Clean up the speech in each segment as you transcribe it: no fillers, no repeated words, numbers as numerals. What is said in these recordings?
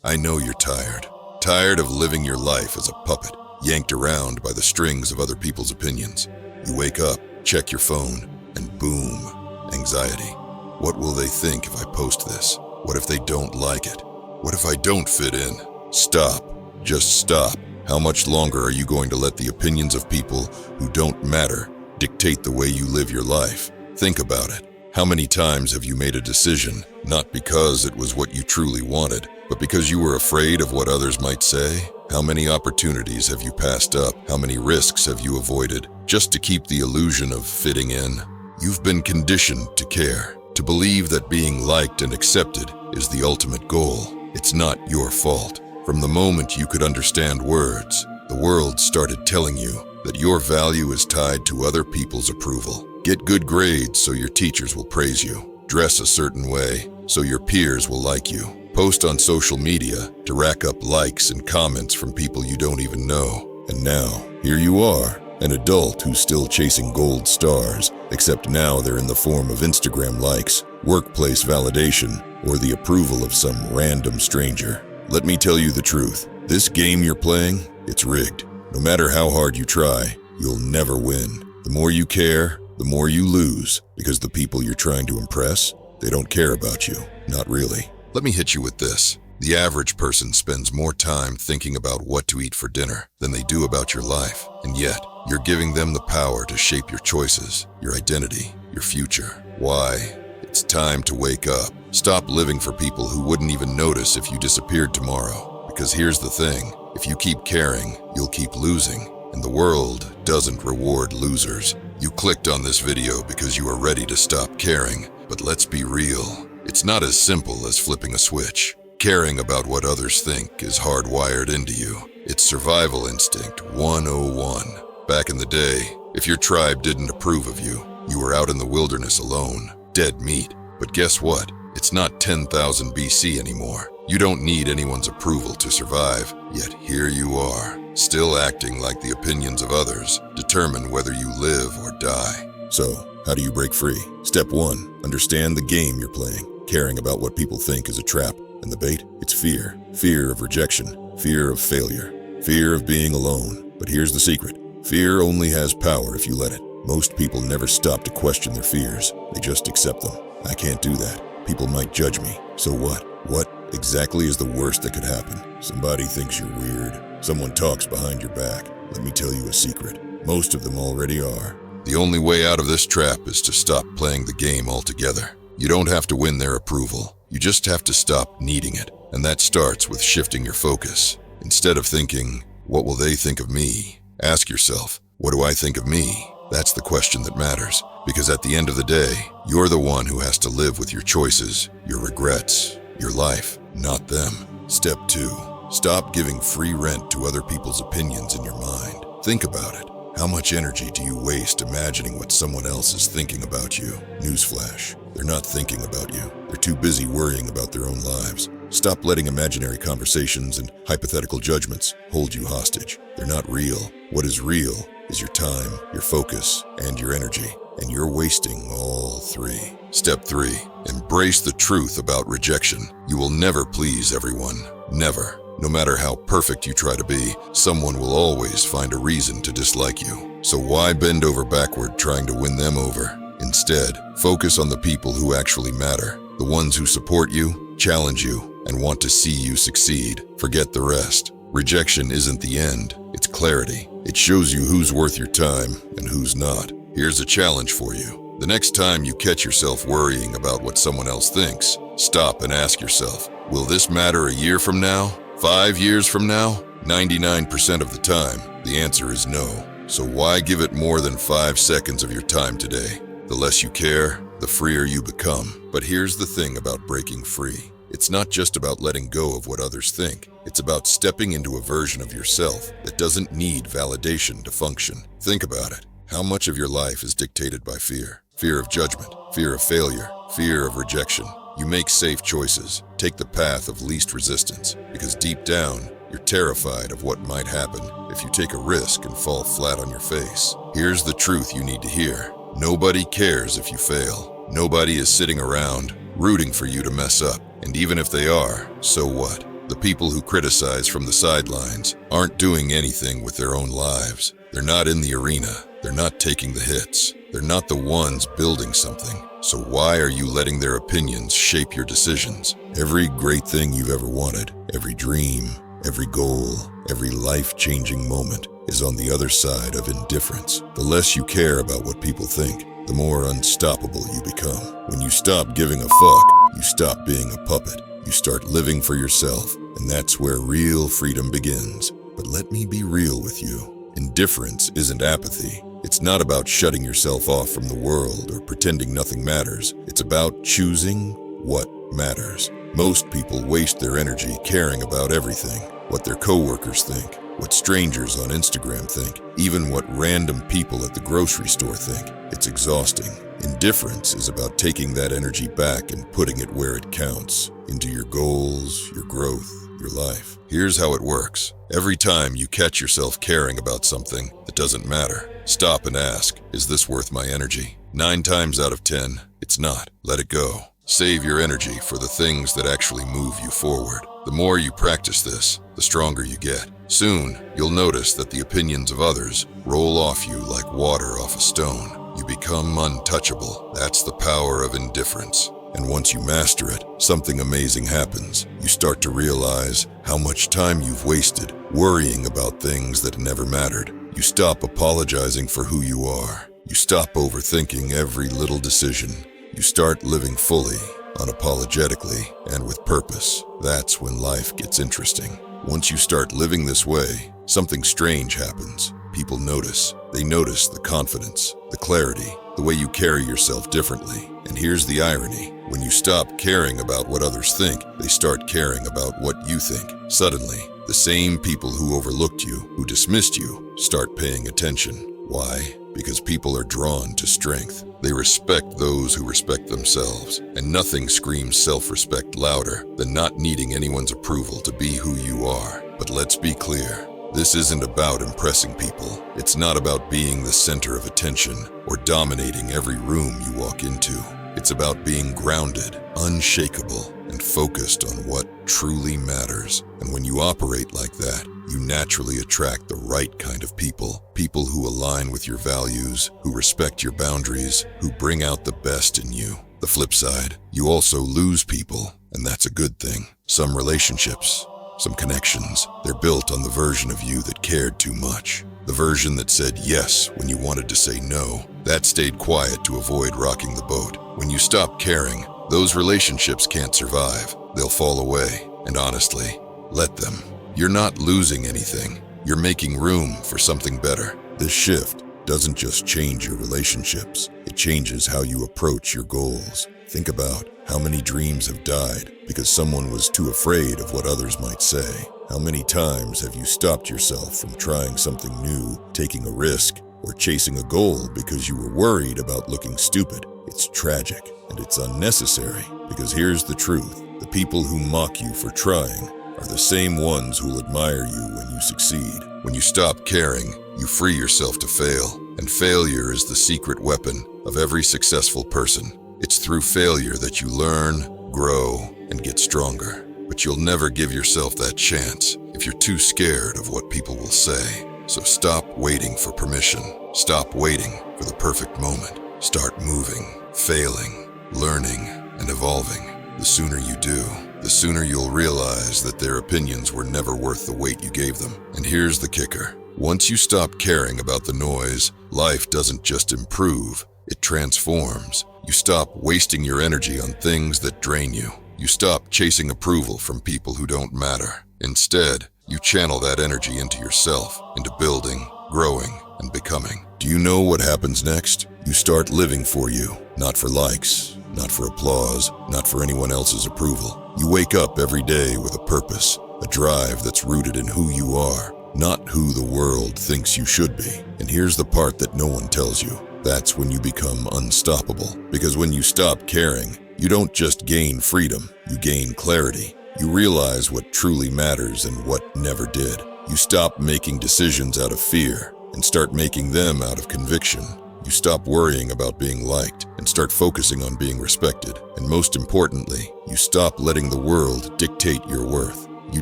I know you're tired. Tired of living your life as a puppet, yanked around by the strings of other people's opinions. You wake up, check your phone, and boom, anxiety. What will they think if I post this? What if they don't like it? What if I don't fit in? Stop. Just stop. How much longer are you going to let the opinions of people who don't matter dictate the way you live your life? Think about it. How many times have you made a decision, not because it was what you truly wanted, but because you were afraid of what others might say? How many opportunities have you passed up? How many risks have you avoided, just to keep the illusion of fitting in? You've been conditioned to care, to believe that being liked and accepted is the ultimate goal. It's not your fault. From the moment you could understand words, the world started telling you that your value is tied to other people's approval. Get good grades so your teachers will praise you. Dress a certain way so your peers will like you. Post on social media to rack up likes and comments from people you don't even know. And now, here you are, an adult who's still chasing gold stars, except now they're in the form of Instagram likes, workplace validation, or the approval of some random stranger. Let me tell you the truth. This game you're playing, it's rigged. No matter how hard you try, you'll never win. The more you care, the more you lose, because the people you're trying to impress, they don't care about you. Not really. Let me hit you with this. The average person spends more time thinking about what to eat for dinner than they do about your life. And yet, you're giving them the power to shape your choices, your identity, your future. Why? It's time to wake up. Stop living for people who wouldn't even notice if you disappeared tomorrow. Because here's the thing, if you keep caring, you'll keep losing. And the world doesn't reward losers. You clicked on this video because you are ready to stop caring. But let's be real. It's not as simple as flipping a switch. Caring about what others think is hardwired into you. It's survival instinct 101. Back in the day, if your tribe didn't approve of you, you were out in the wilderness alone, dead meat. But guess what? It's not 10,000 BC anymore. You don't need anyone's approval to survive, yet here you are, still acting like the opinions of others determine whether you live or die. So, how do you break free? Step 1, understand the game you're playing. Caring about what people think is a trap, and the bait, it's fear. Fear of rejection, fear of failure, fear of being alone. But here's the secret. Fear only has power if you let it. Most people never stop to question their fears. They just accept them. I can't do that. People might judge me. So what? What exactly is the worst that could happen? Somebody thinks you're weird. Someone talks behind your back. Let me tell you a secret. Most of them already are. The only way out of this trap is to stop playing the game altogether. You don't have to win their approval. You just have to stop needing it. And that starts with shifting your focus. Instead of thinking, what will they think of me? Ask yourself, what do I think of me? That's the question that matters. Because at the end of the day, you're the one who has to live with your choices, your regrets, your life, not them. Step 2, stop giving free rent to other people's opinions in your mind. Think about it. How much energy do you waste imagining what someone else is thinking about you? Newsflash, they're not thinking about you. They're too busy worrying about their own lives. Stop letting imaginary conversations and hypothetical judgments hold you hostage. They're not real. What is real is your time, your focus, and your energy. And you're wasting all 3. Step 3, embrace the truth about rejection. You will never please everyone. Never. No matter how perfect you try to be, someone will always find a reason to dislike you. So why bend over backward trying to win them over? Instead, focus on the people who actually matter. The ones who support you, challenge you, and want to see you succeed. Forget the rest. Rejection isn't the end, it's clarity. It shows you who's worth your time and who's not. Here's a challenge for you. The next time you catch yourself worrying about what someone else thinks, stop and ask yourself, will this matter a year from now? 5 years from now? 99% of the time, the answer is no. So why give it more than 5 seconds of your time today? The less you care, the freer you become. But here's the thing about breaking free. It's not just about letting go of what others think. It's about stepping into a version of yourself that doesn't need validation to function. Think about it. How much of your life is dictated by fear? Fear of judgment, fear of failure, fear of rejection. You make safe choices. Take the path of least resistance, because deep down, you're terrified of what might happen if you take a risk and fall flat on your face. Here's the truth you need to hear. Nobody cares if you fail. Nobody is sitting around rooting for you to mess up. And even if they are, so what? The people who criticize from the sidelines aren't doing anything with their own lives. They're not in the arena. They're not taking the hits. They're not the ones building something. So why are you letting their opinions shape your decisions? Every great thing you've ever wanted, every dream, every goal, every life-changing moment is on the other side of indifference. The less you care about what people think, the more unstoppable you become. When you stop giving a fuck, you stop being a puppet. You start living for yourself, and that's where real freedom begins. But let me be real with you. Indifference isn't apathy. It's not about shutting yourself off from the world or pretending nothing matters. It's about choosing what matters. Most people waste their energy caring about everything. What their coworkers think, what strangers on Instagram think, even what random people at the grocery store think. It's exhausting. Indifference is about taking that energy back and putting it where it counts, into your goals, your growth, your life. Here's how it works. Every time you catch yourself caring about something that doesn't matter, stop and ask, is this worth my energy? 9 times out of 10, it's not. Let it go. Save your energy for the things that actually move you forward. The more you practice this, the stronger you get. Soon, you'll notice that the opinions of others roll off you like water off a stone. You become untouchable. That's the power of indifference. And once you master it, something amazing happens. You start to realize how much time you've wasted worrying about things that never mattered. You stop apologizing for who you are. You stop overthinking every little decision. You start living fully, unapologetically, and with purpose. That's when life gets interesting. Once you start living this way, something strange happens. People notice. They notice the confidence, the clarity, the way you carry yourself differently. And here's the irony. When you stop caring about what others think, they start caring about what you think. Suddenly, the same people who overlooked you, who dismissed you, start paying attention. Why? Because people are drawn to strength. They respect those who respect themselves, and nothing screams self-respect louder than not needing anyone's approval to be who you are. But let's be clear. This isn't about impressing people. It's not about being the center of attention or dominating every room you walk into. It's about being grounded, unshakable, and focused on what truly matters. And when you operate like that, you naturally attract the right kind of people. People who align with your values, who respect your boundaries, who bring out the best in you. The flip side, you also lose people, and that's a good thing. Some relationships, some connections, they're built on the version of you that cared too much. The version that said yes when you wanted to say no. That stayed quiet to avoid rocking the boat. When you stop caring, those relationships can't survive. They'll fall away. And honestly, let them. You're not losing anything. You're making room for something better. This shift doesn't just change your relationships. It changes how you approach your goals. Think about how many dreams have died because someone was too afraid of what others might say. How many times have you stopped yourself from trying something new, taking a risk, or chasing a goal because you were worried about looking stupid? It's tragic, and it's unnecessary, because here's the truth. The people who mock you for trying are the same ones who'll admire you when you succeed. When you stop caring, you free yourself to fail, and failure is the secret weapon of every successful person. It's through failure that you learn, grow, and get stronger. But you'll never give yourself that chance if you're too scared of what people will say. So stop waiting for permission. Stop waiting for the perfect moment. Start moving, failing, learning, and evolving. The sooner you do, the sooner you'll realize that their opinions were never worth the weight you gave them. And here's the kicker. Once you stop caring about the noise, life doesn't just improve, it transforms. You stop wasting your energy on things that drain you. You stop chasing approval from people who don't matter. Instead, you channel that energy into yourself, into building, growing, and becoming. Do you know what happens next? You start living for you, not for likes, not for applause, not for anyone else's approval. You wake up every day with a purpose, a drive that's rooted in who you are, not who the world thinks you should be. And here's the part that no one tells you. That's when you become unstoppable. Because when you stop caring, you don't just gain freedom, you gain clarity. You realize what truly matters and what never did. You stop making decisions out of fear and start making them out of conviction. You stop worrying about being liked and start focusing on being respected. And most importantly, you stop letting the world dictate your worth. You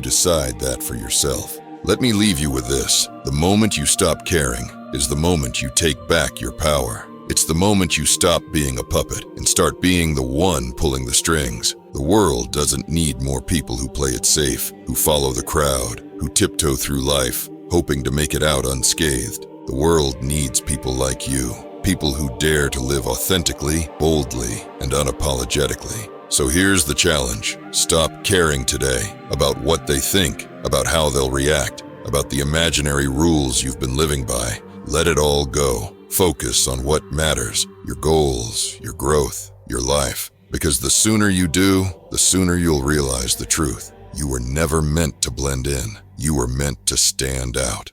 decide that for yourself. Let me leave you with this. The moment you stop caring is the moment you take back your power. It's the moment you stop being a puppet and start being the one pulling the strings. The world doesn't need more people who play it safe, who follow the crowd, who tiptoe through life, hoping to make it out unscathed. The world needs people like you, people who dare to live authentically, boldly, and unapologetically. So here's the challenge. Stop caring today about what they think, about how they'll react, about the imaginary rules you've been living by. Let it all go. Focus on what matters, your goals, your growth, your life. Because the sooner you do, the sooner you'll realize the truth. You were never meant to blend in. You were meant to stand out.